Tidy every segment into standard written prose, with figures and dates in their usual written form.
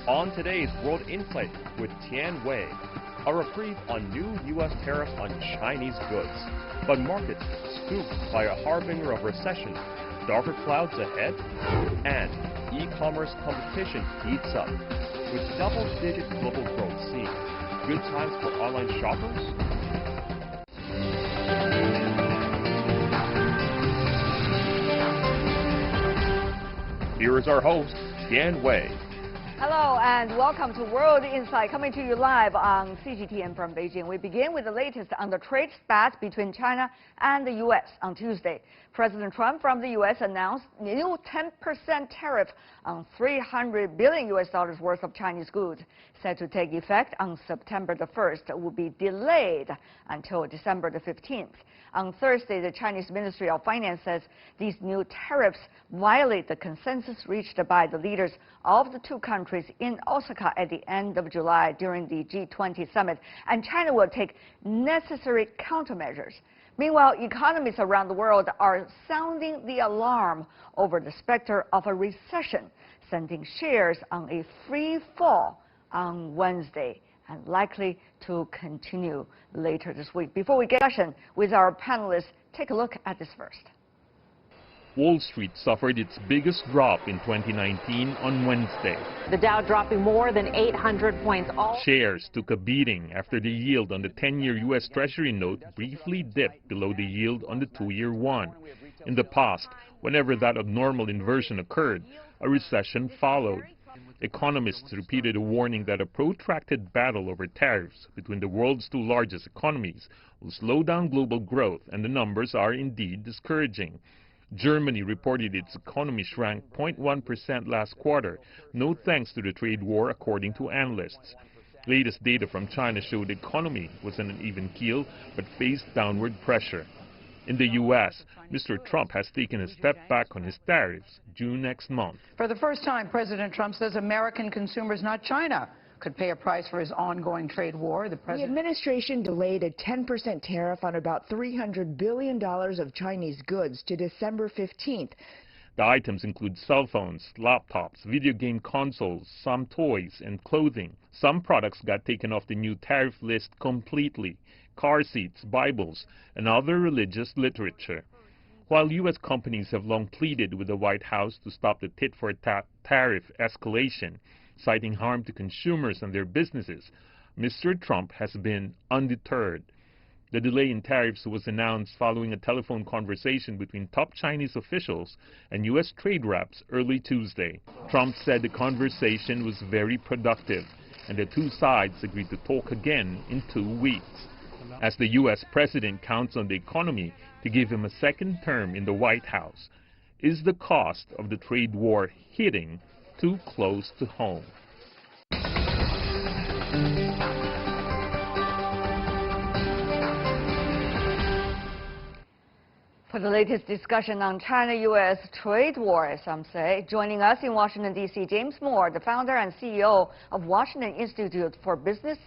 On today's World Insight with Tian Wei, a reprieve on new U.S. tariffs on Chinese goods. But markets spooked by a harbinger of recession, darker clouds ahead, and e-commerce competition heats up. With double-digit global growth seen, good times for online shoppers? Here is our host, Tian Wei. Hello and welcome to World Insight, coming to you live on CGTN from Beijing. We begin with the latest on the trade spat between China and the U.S. on Tuesday. President Trump from the U.S. announced a new 10% tariff on $300 billion worth of Chinese goods, set to take effect on September the 1st, will be delayed until December the 15th. On Thursday, the Chinese Ministry of Finance says these new tariffs violate the consensus reached by the leaders of the two countries in Osaka at the end of July during the G20 summit, and China will take necessary countermeasures. Meanwhile, economists around the world are sounding the alarm over the specter of a recession, sending shares on a free fall on Wednesday, and likely to continue later this week. Before we get discussion with our panelists, take a look at this first. Wall Street suffered its biggest drop in 2019 on Wednesday. The Dow dropping more than 800 points. Shares took a beating after the yield on the 10-year U.S. Treasury note briefly dipped below the yield on the 2-year one. In the past, whenever that abnormal inversion occurred, a recession followed. Economists repeated a warning that a protracted battle over tariffs between the world's two largest economies will slow down global growth, and the numbers are indeed discouraging. Germany reported its economy shrank 0.1% last quarter, no thanks to the trade war, according to analysts. Latest data from China showed the economy was on an even keel but faced downward pressure. In the U.S., Mr. Trump has taken a step back on his tariffs due next month. For the first time, President Trump says American consumers, not China, could pay a price for his ongoing trade war. The administration delayed a 10% tariff on about $300 billion of Chinese goods to December 15th. The items include cell phones, laptops, video game consoles, some toys, and clothing. Some products got taken off the new tariff list completely: car seats, Bibles, and other religious literature. While U.S. companies have long pleaded with the White House to stop the tit-for-tat tariff escalation, citing harm to consumers and their businesses, Mr. Trump has been undeterred. The delay in tariffs was announced following a telephone conversation between top Chinese officials and U.S. trade reps early Tuesday. Trump said the conversation was very productive, and the two sides agreed to talk again in 2 weeks. As the U.S. president counts on the economy to give him a second term in the White House, is the cost of the trade war hitting too close to home? For the latest discussion on China-U.S. trade war, as some say, joining us in Washington, D.C., James Moore, the founder and CEO of Washington Institute for Business,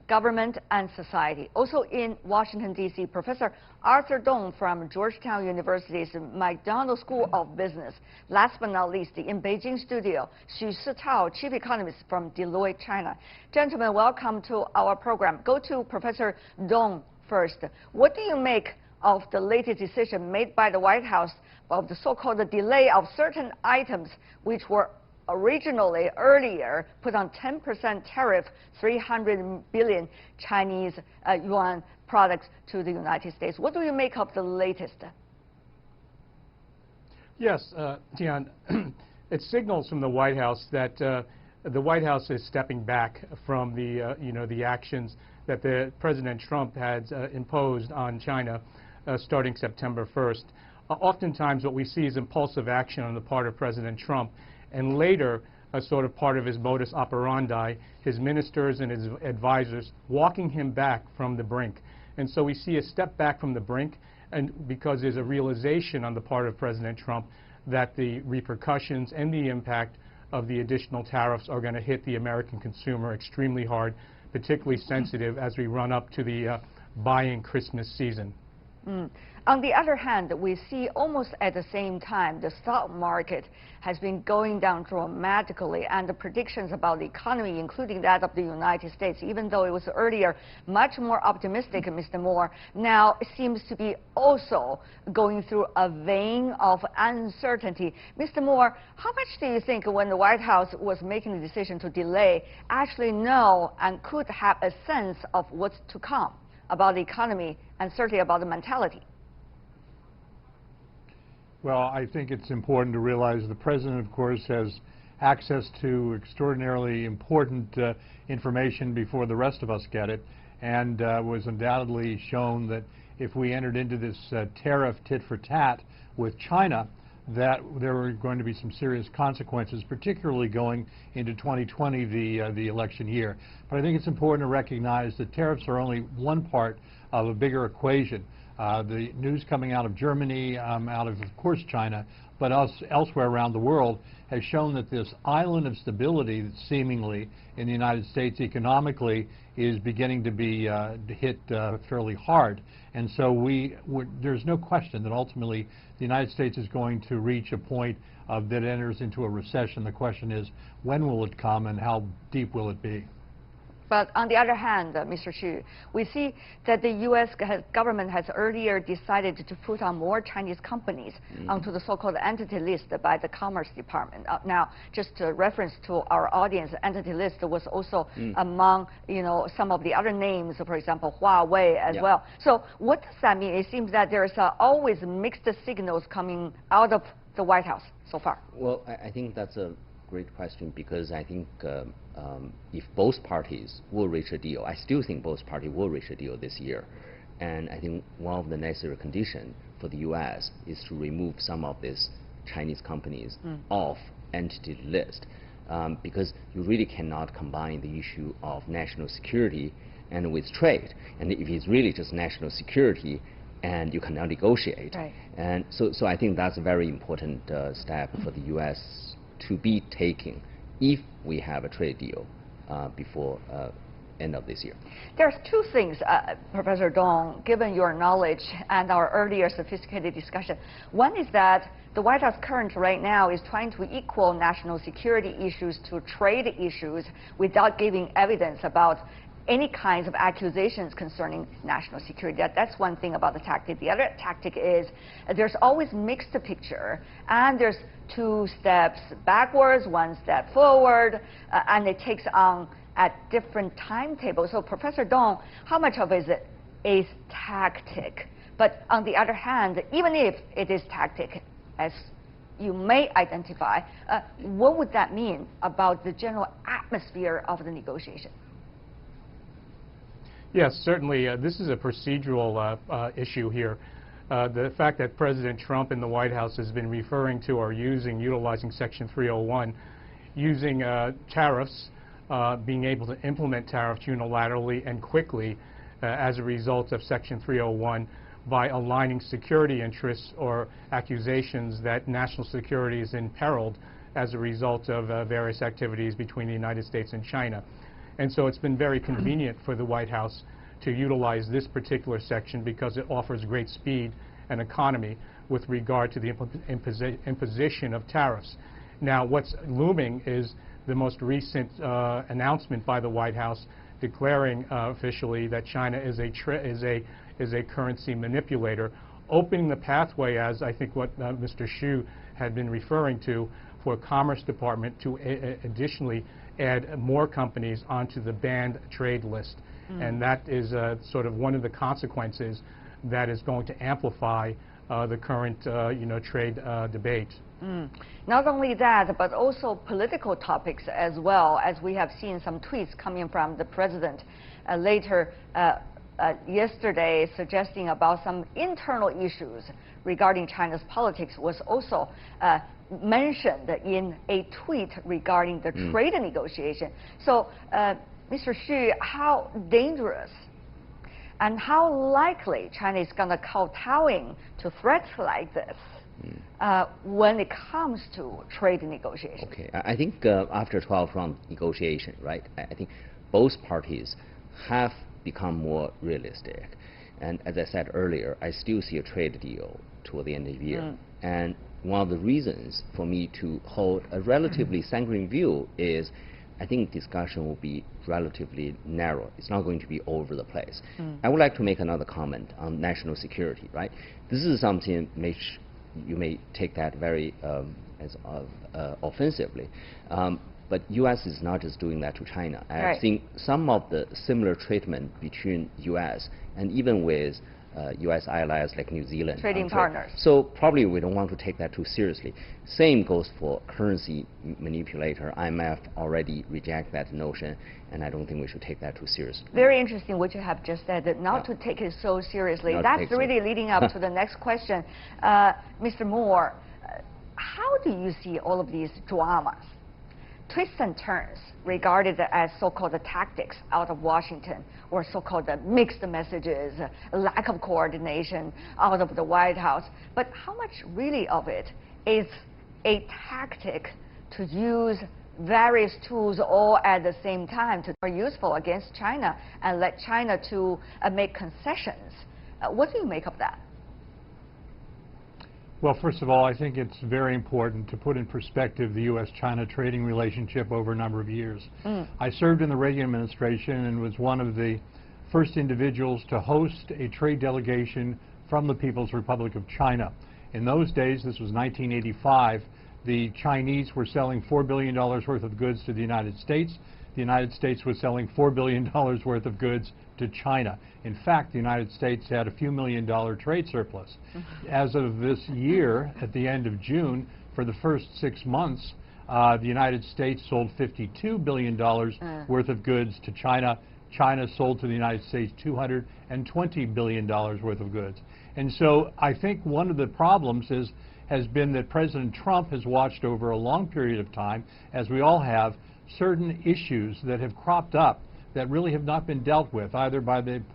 Government and Society. Also in Washington, D.C., Professor Arthur Dong from Georgetown University's McDonald School of Business. Last but not least, in Beijing studio, Xu Sitao, Chief Economist from Deloitte, China. Gentlemen, welcome to our program. Go to Professor Dong first. What do you make of the latest decision made by the White House of the so-called delay of certain items which were originally earlier put on 10% tariff, 300 billion Chinese yuan products to the United States? What do you make of the latest? Yes, Tian, it signals from the White House that the White House is stepping back from the the actions that the President Trump had imposed on China starting September 1st. Oftentimes what we see is impulsive action on the part of President Trump, and later a sort of part of his modus operandi, his ministers and his advisors walking him back from the brink. And so we see a step back from the brink, and because there's a realization on the part of President Trump that the repercussions and the impact of the additional tariffs are going to hit the American consumer extremely hard, particularly sensitive as we run up to the buying Christmas season. On the other hand, we see almost at the same time the stock market has been going down dramatically, and the predictions about the economy, including that of the United States, even though it was earlier much more optimistic, Mr. Moore, now seems to be also going through a vein of uncertainty. Mr. Moore, how much do you think when the White House was making the decision to delay actually know and could have a sense of what's to come about the economy and certainly about the mentality? Well, I think it's important to realize the president, of course, has access to extraordinarily important information before the rest of us get it, and was undoubtedly shown that if we entered into this tariff tit-for-tat with China, that there were going to be some serious consequences, particularly going into 2020, the election year. But I think it's important to recognize that tariffs are only one part of a bigger equation. The news coming out of Germany, out of course, China, but elsewhere around the world has shown that this island of stability that seemingly in the United States economically is beginning to be hit fairly hard. And so there's no question that ultimately the United States is going to reach a point that enters into a recession. The question is, when will it come and how deep will it be? But on the other hand, Mr. Xu, we see that the U.S. government has earlier decided to put on more Chinese companies onto the so-called entity list by the Commerce Department. Now, just a reference to our audience, entity list was also among, some of the other names, for example, Huawei as well. So what does that mean? It seems that there's always mixed signals coming out of the White House so far. Well, I think that's a great question, because I think if both parties will reach a deal, I still think both parties will reach a deal this year. And I think one of the necessary conditions for the U.S. is to remove some of these Chinese companies off entity list, because you really cannot combine the issue of national security and with trade. And if it's really just national security, and you cannot negotiate. Right. And so I think that's a very important step for the U.S. to be taking if we have a trade deal before end of this year. There's two things, Professor Dong, given your knowledge and our earlier sophisticated discussion. One is that the White House current right now is trying to equal national security issues to trade issues without giving evidence about any kinds of accusations concerning national security. That's one thing about the tactic. The other tactic is there's always mixed picture, and there's two steps backwards, one step forward, and it takes on at different timetables. So Professor Dong, how much of it is tactic? But on the other hand, even if it is tactic, as you may identify, what would that mean about the general atmosphere of the negotiation? Yes, certainly. This is a procedural issue here. The fact that President Trump in the White House has been referring to or utilizing Section 301, using tariffs, being able to implement tariffs unilaterally and quickly as a result of Section 301 by aligning security interests or accusations that national security is imperiled as a result of various activities between the United States and China. And so it's been very convenient for the White House to utilize this particular section because it offers great speed and economy with regard to the imposition of tariffs. Now, what's looming is the most recent announcement by the White House declaring officially that China is a currency manipulator, opening the pathway, as I think what Mr. Xu had been referring to, for Commerce Department to additionally add more companies onto the banned trade list. And that is sort of one of the consequences that is going to amplify the current trade debate. Not only that, but also political topics as well, as we have seen some tweets coming from the president later yesterday suggesting about some internal issues regarding China's politics was also mentioned in a tweet regarding the trade negotiation. So, Mr. Xu, how dangerous and how likely China is going to kowtowing to threats like this when it comes to trade negotiations? Okay, I think after 12-round negotiation, right, I think both parties have become more realistic. And as I said earlier, I still see a trade deal toward the end of the year. And one of the reasons for me to hold a relatively sanguine view is I think discussion will be relatively narrow. It's not going to be all over the place. I would like to make another comment on national security, right? This is something which you may take that very offensively. But U.S. is not just doing that to China. I've seen some of the similar treatment between U.S. and even with U.S. allies like New Zealand. Trading partners. So probably we don't want to take that too seriously. Same goes for currency manipulator. IMF already reject that notion, and I don't think we should take that too seriously. Very interesting what you have just said, that not to take it so seriously. That's really leading up to the next question. Mr. Moore, how do you see all of these dramas, twists and turns regarded as so-called tactics out of Washington, or so-called mixed messages, lack of coordination out of the White House? But how much really of it is a tactic to use various tools all at the same time to be useful against China and let China to make concessions? What do you make of that? Well, first of all, I think it's very important to put in perspective the U.S.-China trading relationship over a number of years. I served in the Reagan administration and was one of the first individuals to host a trade delegation from the People's Republic of China. In those days, this was 1985, the Chinese were selling $4 billion worth of goods to the United States. The United States was selling $4 billion worth of goods to China. In fact, the United States had a few $1 million trade surplus. As of this year, at the end of June, for the first 6 months, the United States sold $52 billion worth of goods to China. China sold to the United States $220 billion worth of goods. And so I think one of the problems has been that President Trump has watched over a long period of time, as we all have, certain issues that have cropped up that really have not been dealt with, either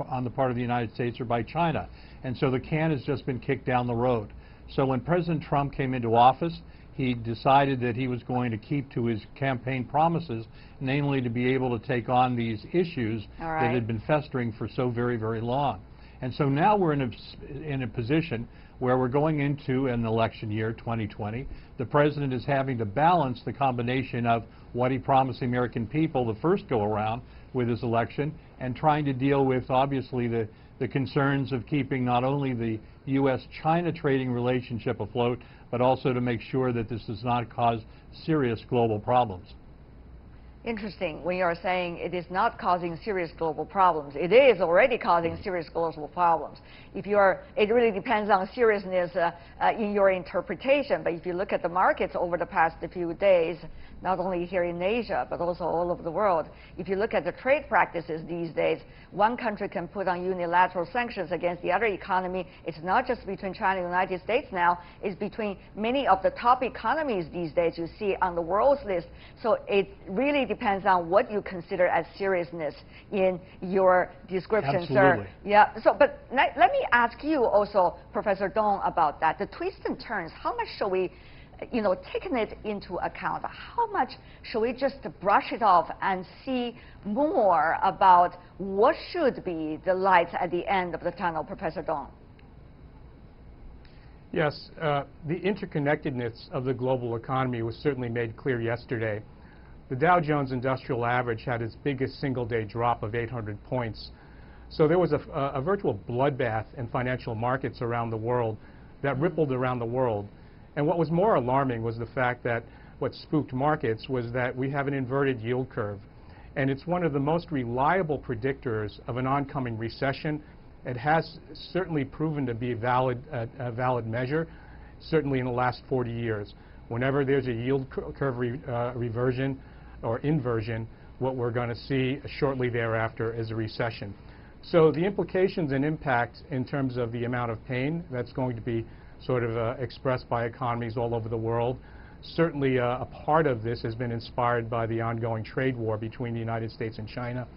on the part of the United States or by China. And so the can has just been kicked down the road. So when President Trump came into office, he decided that he was going to keep to his campaign promises, namely to be able to take on these issues that had been festering for so very, very long. And so now we're in a position where we're going into an election year, 2020. The president is having to balance the combination of what he promised the American people the first go around with his election, and trying to deal with, obviously, the concerns of keeping not only the U.S.-China trading relationship afloat, but also to make sure that this does not cause serious global problems. Interesting when you are saying it is not causing serious global problems. It is already causing serious global problems. It really depends on seriousness in your interpretation. But if you look at the markets over the past few days, not only here in Asia, but also all over the world, if you look at the trade practices these days, one country can put on unilateral sanctions against the other economy. It's not just between China and the United States now, it's between many of the top economies these days you see on the world's list. So it really depends on what you consider as seriousness in your description, Absolutely. sir. Yeah. So, but let me ask you also, Professor Dong, about that. The twists and turns, how much shall we, taking it into account, how much should we just brush it off and see more about what should be the light at the end of the tunnel, Professor Dong? Yes, the interconnectedness of the global economy was certainly made clear yesterday. The Dow Jones Industrial Average had its biggest single-day drop of 800 points. So there was a virtual bloodbath in financial markets around the world that rippled around the world. And what was more alarming was the fact that what spooked markets was that we have an inverted yield curve. And it's one of the most reliable predictors of an oncoming recession. It has certainly proven to be a valid measure, certainly in the last 40 years. Whenever there's a yield curve reversion or inversion, what we're going to see shortly thereafter is a recession. So the implications and impact in terms of the amount of pain that's going to be sort of expressed by economies all over the world. Certainly a part of this has been inspired by the ongoing trade war between the United States and China.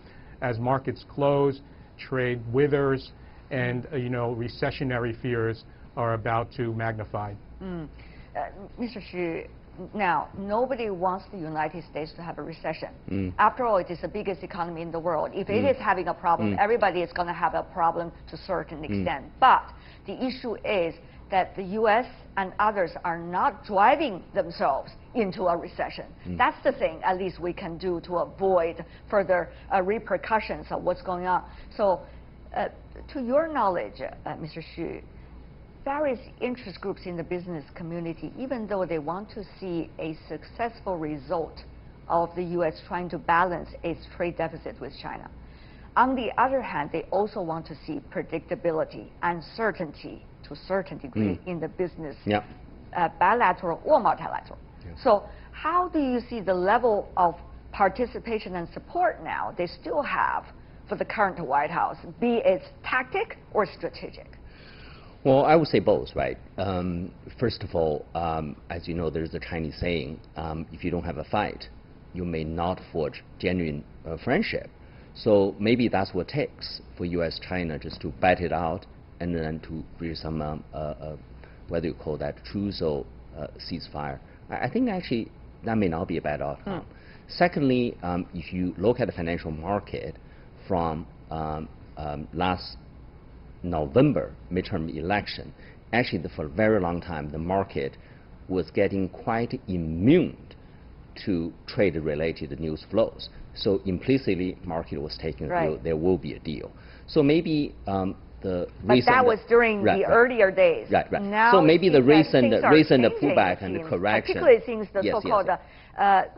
As markets close, trade withers, and recessionary fears are about to magnify. Mr. Xu, Now, nobody wants the United States to have a recession. After all, it is the biggest economy in the world. If it is having a problem, everybody is going to have a problem to a certain extent. But the issue is that the U.S. and others are not driving themselves into a recession. That's the thing, at least we can do to avoid further repercussions of what's going on. So, to your knowledge, Mr. Xu, various interest groups in the business community, even though they want to see a successful result of the U.S. trying to balance its trade deficit with China, on the other hand, they also want to see predictability and certainty to a certain degree in the business, bilateral or multilateral. So how do you see the level of participation and support now they still have for the current White House, be it tactic or strategic? Well, I would say both, right? First of all, as you know, there's a Chinese saying, if you don't have a fight, you may not forge genuine friendship. So maybe that's what it takes for U.S.-China just to bat it out and then to reach some, whether you call that truce or ceasefire. I think actually that may not be a bad outcome. Secondly, if you look at the financial market from last November midterm election, actually for a very long time the market was getting quite immune to trade-related news flows. So implicitly, market was taking a view there will be a deal. So maybe the but that was during the earlier days. Now so maybe the recent changing, pullback and the correction. Particularly since the so-called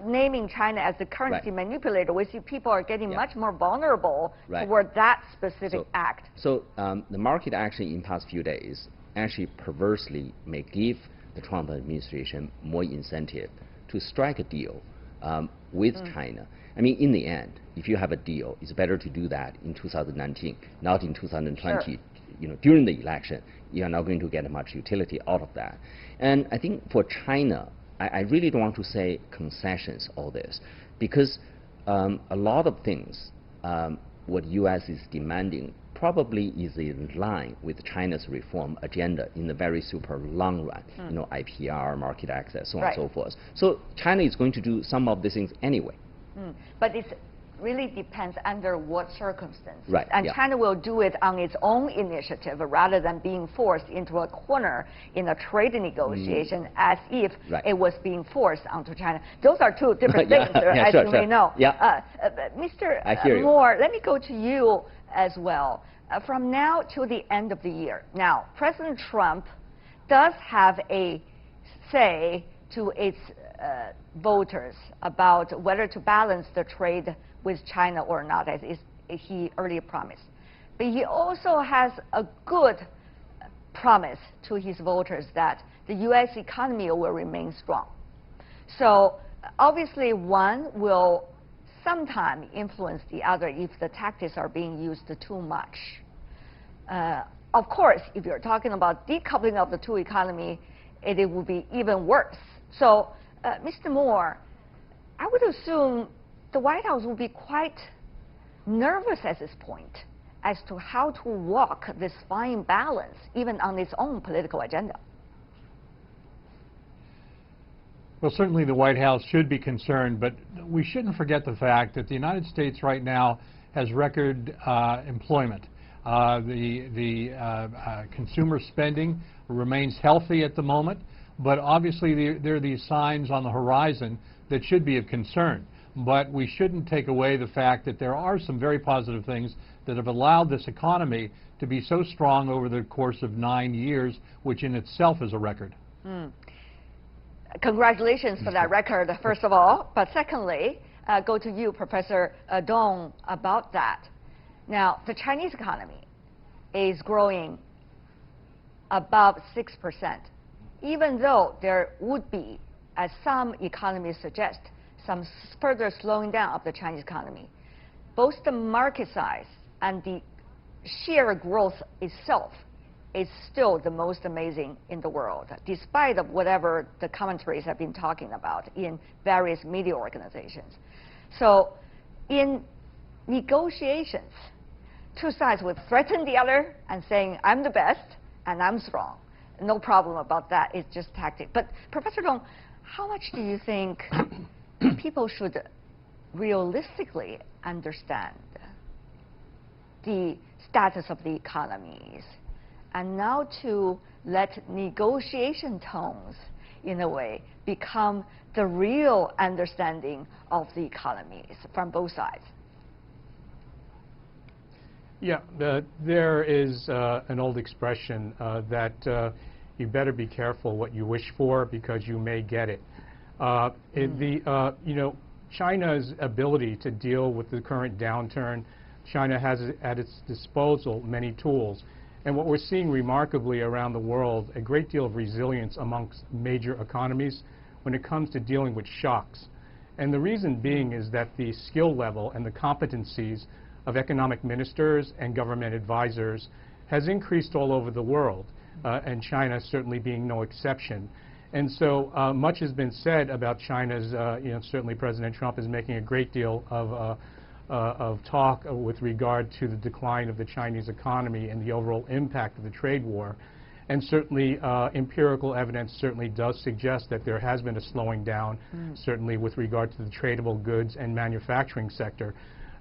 naming China as the currency manipulator, we see people are getting much more vulnerable toward that specific act. So the market actually in past few days actually perversely may give the Trump administration more incentive to strike a deal with China. I mean, in the end, if you have a deal, it's better to do that in 2019, not in 2020. You know, during the election, you are not going to get much utility out of that. And I think for China, I really don't want to say concessions, all this, because a lot of things, what U.S. is demanding probably is in line with China's reform agenda in the very super long run, you know, IPR, market access, so on and so forth. So China is going to do some of these things anyway. But it really depends under what circumstances. And China will do it on its own initiative rather than being forced into a corner in a trade negotiation as if it was being forced onto China. Those are two different things, as you may know. Mr. Moore, let me go to you as well. From now till the end of the year. Now, President Trump does have a say to its voters about whether to balance the trade with China or not, as he earlier promised. But he also has a good promise to his voters that the U.S. economy will remain strong. So obviously one will sometime influence the other if the tactics are being used too much. Of course, if you're talking about decoupling of the two economies, it will be even worse. So, Mr. Moore, I would assume the White House will be quite nervous at this point as to how to walk this fine balance, even on its own political agenda. Well, certainly the White House should be concerned, but we shouldn't forget the fact that the United States right now has record employment. The consumer spending remains healthy at the moment, but obviously there are these signs on the horizon that should be of concern. But we shouldn't take away the fact that there are some very positive things that have allowed this economy to be so strong over the course of 9 years, which in itself is a record. Congratulations for that record, first of all. But secondly, go to you, Professor Dong, about that. Now, the Chinese economy is growing above 6%, even though there would be, as some economists suggest, some further slowing down of the Chinese economy. Both the market size and the sheer growth itself is still the most amazing in the world, despite of whatever the commentaries have been talking about in various media organizations. So in negotiations, two sides would threaten the other and saying, I'm the best and I'm strong. No problem about that, it's just tactic. But Professor Dong, how much do you think people should realistically understand the status of the economies, and now to let negotiation tones, in a way, become the real understanding of the economies from both sides? Yeah, there is an old expression that you better be careful what you wish for because you may get it. China's ability to deal with the current downturn, China has at its disposal many tools. And what we're seeing remarkably around the world, a great deal of resilience amongst major economies when it comes to dealing with shocks. And the reason being is that the skill level and the competencies of economic ministers and government advisors has increased all over the world, and China certainly being no exception. And so much has been said about China's, certainly President Trump is making a great deal of talk with regard to the decline of the Chinese economy and the overall impact of the trade war. And certainly empirical evidence certainly does suggest that there has been a slowing down, certainly with regard to the tradable goods and manufacturing sector.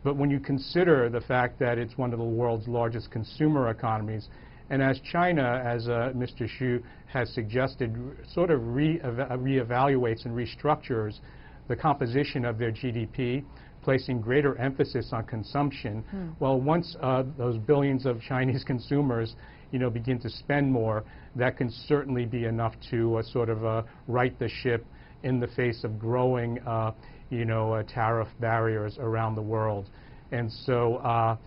But when you consider the fact that it's one of the world's largest consumer economies, and as China, as Mr. Xu has suggested, sort of reevaluates and restructures the composition of their GDP, placing greater emphasis on consumption, well, once those billions of Chinese consumers begin to spend more, that can certainly be enough to sort of right the ship in the face of growing tariff barriers around the world. And so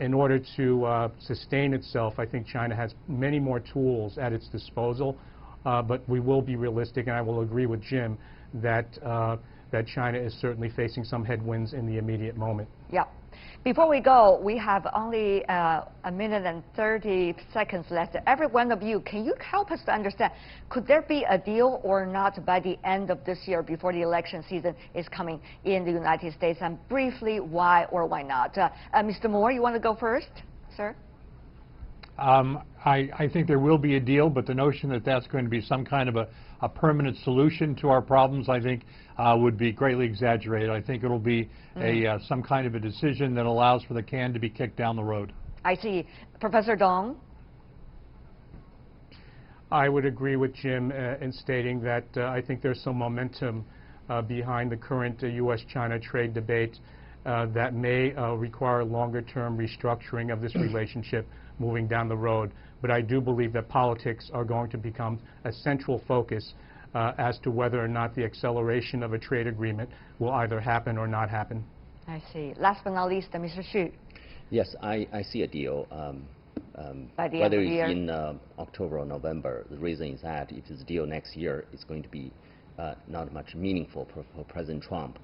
in order to sustain itself, I think China has many more tools at its disposal, but we will be realistic, and I will agree with Jim that that China is certainly facing some headwinds in the immediate moment. Yeah. Before we go, we have only a minute and 30 seconds left. Every one of you, can you help us to understand, could there be a deal or not by the end of this year before the election season is coming in the United States? And briefly, why or why not? Mr. Moore, you want to go first, sir? I think there will be a deal, but the notion that that's going to be some kind of a permanent solution to our problems, I think, would be greatly exaggerated. I think it'll be some kind of a decision that allows for the can to be kicked down the road. I see. Professor Dong? I would agree with Jim in stating that I think there's some momentum behind the current U.S.-China trade debate that may require longer-term restructuring of this relationship moving down the road. But I do believe that politics are going to become a central focus as to whether or not the acceleration of a trade agreement will either happen or not happen. I see. Last but not least, Mr. Xu. Yes, I see a deal. By the whether end of the year? it's in October or November, the reason is that if it's a deal next year, it's going to be not much meaningful for President Trump.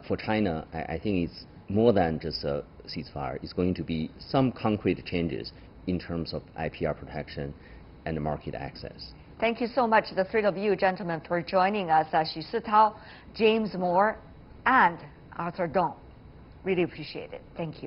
For China, I think it's more than just a ceasefire. It's going to be some concrete changes in terms of IPR protection and market access. Thank you so much, the three of you gentlemen, for joining us, Xu Sitao, James Moore, and Arthur Dong. Really appreciate it. Thank you.